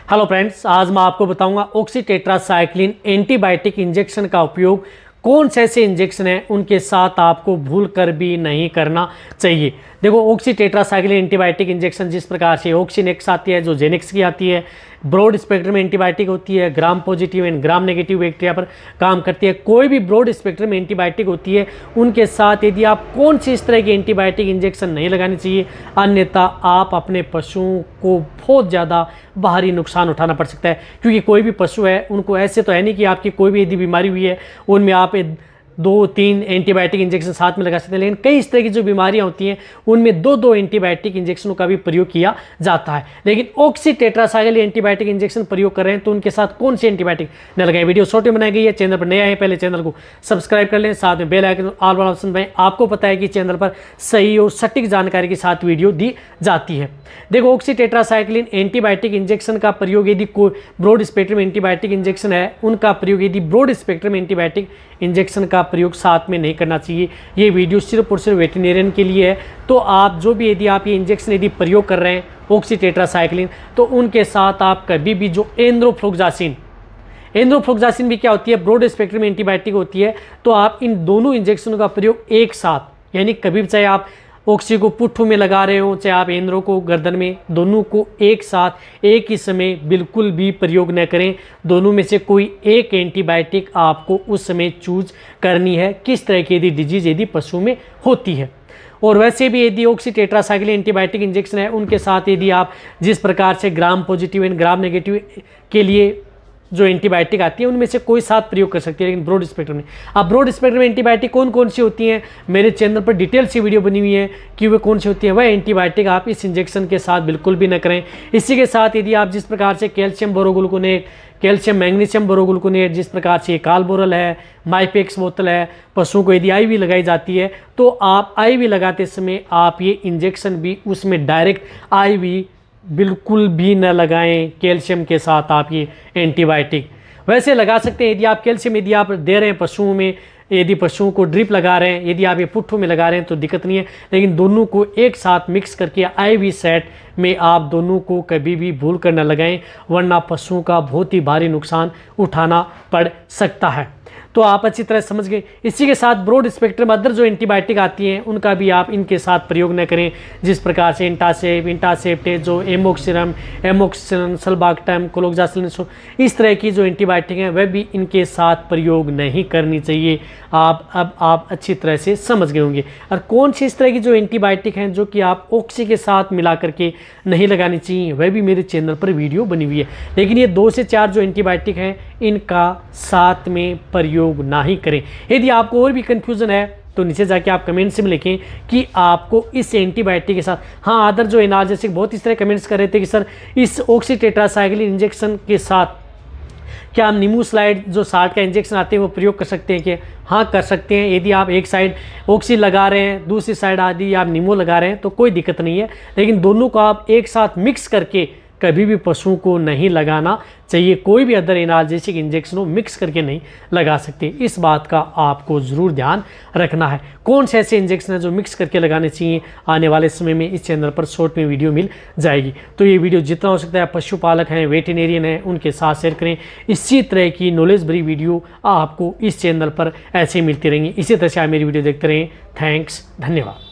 Hello friends, आज मैं आपको बताऊंगा ऑक्सीटेट्रासाइक्लिन एंटीबायोटिक इंजेक्शन का उपयोग कौन से ऐसे इंजेक्शन हैं उनके साथ आपको भूल कर भी नहीं करना चाहिए। देखो, ऑक्सीटेट्रासाइक्लिन एंटीबायोटिक इंजेक्शन जिस प्रकार से ऑक्सीनेक्स आती है, जो जेनेक्स की आती है, ब्रॉड स्पेक्ट्रम एंटीबायोटिक होती है, gram positive and gram negative bacteria पर काम करती है। कोई भी ब्रॉड स्पेक्ट्रम एंटीबायोटिक होती है, उनके साथ यदि आप कौन सी इस तरह की एंटीबायोटिक इंजेक्शन नहीं लगानी चाहिए, अन्यथा आप अपने पशुओं को बहुत ज़्यादा बाहरी नुकसान उठाना पड़ सकता है। क्योंकि कोई भी पशु है, उनको ऐसे तो है नहीं कि आपकी कोई भी यदि बीमारी हुई है उनमें आप 2-3 एंटीबायोटिक इंजेक्शन साथ में लगा सकते हैं, लेकिन कई इस तरह की जो बीमारियां होती हैं उनमें 2-2 एंटीबायोटिक इंजेक्शनों का भी प्रयोग किया जाता है। लेकिन ऑक्सीटेट्रासाइक्लिन एंटीबायोटिक इंजेक्शन प्रयोग कर रहे हैं तो उनके साथ कौन सी एंटीबायोटिक न लगाएं। वीडियो शॉर्ट में बनाई गई है। चैनल पर नए आए पहले चैनल को सब्सक्राइब कर लें, साथ में बेल आइकन ऑल वाला ऑप्शन दबाएं। आपको पता है कि चैनल पर सही और सटीक जानकारी के साथ वीडियो दी जाती है। देखो, ऑक्सीटेट्रासाइक्लिन एंटीबायोटिक इंजेक्शन का प्रयोग यदि कोई ब्रॉड स्पेक्ट्रम एंटीबायोटिक इंजेक्शन है, उनका प्रयोग यदि ब्रॉड स्पेक्ट्रम एंटीबायोटिक इंजेक्शन का प्रयोग साथ में नहीं करना चाहिए। ये वीडियो सिर्फ और सिर्फ वेटरनरियन के लिए है। तो आप जो भी यदि आप ये इंजेक्शन यदि प्रयोग कर रहे हैं ऑक्सीटेट्रासाइक्लिन, तो उनके साथ आप कभी भी जो एंड्रोफ्लोक्सासिन भी क्या होती है, ब्रॉड स्पेक्ट्रम एंटीबायोटिक होती है। तो आप इन दोनों इंजेक्शनों का प्रयोग एक साथ, यानी कभी चाहे आप ऑक्सी को पुट्ठू में लगा रहे हो, चाहे आप एंड्रो को गर्दन में, दोनों को एक साथ एक ही समय बिल्कुल भी प्रयोग न करें। दोनों में से कोई एक एंटीबायोटिक आपको उस समय चूज करनी है, किस तरह की यदि डिजीज यदि पशु में होती है। और वैसे भी यदि ऑक्सीटेट्रासाइक्लिन एंटीबायोटिक इंजेक्शन है, उनके साथ यदि आप जिस प्रकार से gram positive and gram negative के लिए जो एंटीबायोटिक आती है उनमें से कोई साथ प्रयोग कर सकती है, लेकिन ब्रॉड स्पेक्ट्रम में। अब ब्रॉड स्पेक्ट्रम एंटीबायोटिक कौन कौन सी होती हैं, मेरे चैनल पर डिटेल सी वीडियो बनी हुई है कि वे कौन सी होती है। वह एंटीबायोटिक आप इस इंजेक्शन के साथ बिल्कुल भी न करें। इसी के साथ यदि आप जिस प्रकार से कैल्शियम बोरोग्लूकोनेट, कैल्शियम मैग्नीशियम बोरोग्लूकोनेट, जिस प्रकार से कालबोरल है, माइपेक्स बोतल है, पशुओं को यदि आईवी लगाई जाती है, तो आप आईवी लगाते समय आप ये इंजेक्शन भी उसमें डायरेक्ट आईवी बिल्कुल भी न लगाएं। कैल्शियम के साथ आप ये एंटीबायोटिक वैसे लगा सकते हैं। यदि आप कैल्शियम यदि आप दे रहे हैं पशुओं में, यदि पशुओं को ड्रिप लगा रहे हैं, यदि आप ये पुट्ठों में लगा रहे हैं तो दिक्कत नहीं है, लेकिन दोनों को एक साथ मिक्स करके आईवी सेट में आप दोनों को कभी भी भूल कर न लगाएं, वरना पशुओं का बहुत ही भारी नुकसान उठाना पड़ सकता है। तो आप अच्छी तरह समझ गए। इसी के साथ ब्रॉड स्पेक्ट्रम अदर जो एंटीबायोटिक आती हैं उनका भी आप इनके साथ प्रयोग न करें, जिस प्रकार से इंटासेप्ट, जो एमोक्सिसिलिन, सल्बाक्टम, क्लोक्सासिलिन, इस तरह की जो एंटीबायोटिक हैं वह भी इनके साथ प्रयोग नहीं करनी चाहिए। आप अच्छी तरह से समझ गए होंगे। और कौन सी इस तरह की जो एंटीबायोटिक हैं जो कि आप ऑक्सी के साथ मिला करके नहीं लगानी चाहिए, वह भी मेरे चैनल पर वीडियो बनी हुई है। लेकिन ये 2 से 4 जो एंटीबायोटिक हैं इनका साथ में प्रयोग ना ही करें। यदि आपको और भी कन्फ्यूज़न है तो नीचे जाके आप कमेंट्स में लिखें कि आपको इस एंटीबायोटिक के साथ, हाँ, अदर जो एनाल्जेसिक बहुत इस तरह कमेंट्स कर रहे थे कि सर इस ऑक्सीटेट्रासाइक्लिन इंजेक्शन के साथ क्या हम निमोस्लाइड जो 60 का इंजेक्शन आते हैं वो प्रयोग कर सकते हैं? कि हाँ, कर सकते हैं। यदि आप एक साइड ऑक्सी लगा रहे हैं, दूसरी साइड आदि आप निमो लगा रहे हैं तो कोई दिक्कत नहीं है, लेकिन दोनों को आप एक साथ मिक्स करके कभी भी पशुओं को नहीं लगाना चाहिए। कोई भी अदर एनाल्जेसिक इंजेक्शन हो मिक्स करके नहीं लगा सकते। इस बात का आपको ज़रूर ध्यान रखना है। कौन से ऐसे इंजेक्शन हैं जो मिक्स करके लगाने चाहिए, आने वाले समय में इस चैनल पर शॉर्ट में वीडियो मिल जाएगी। तो ये वीडियो जितना हो सकता है पशुपालक हैं, वेटरनरियन हैं, उनके साथ शेयर करें। इसी तरह की नॉलेज भरी वीडियो आपको इस चैनल पर ऐसे मिलती रहेंगी। इसी तरह से आप मेरी वीडियो देखते रहें। थैंक्स, धन्यवाद।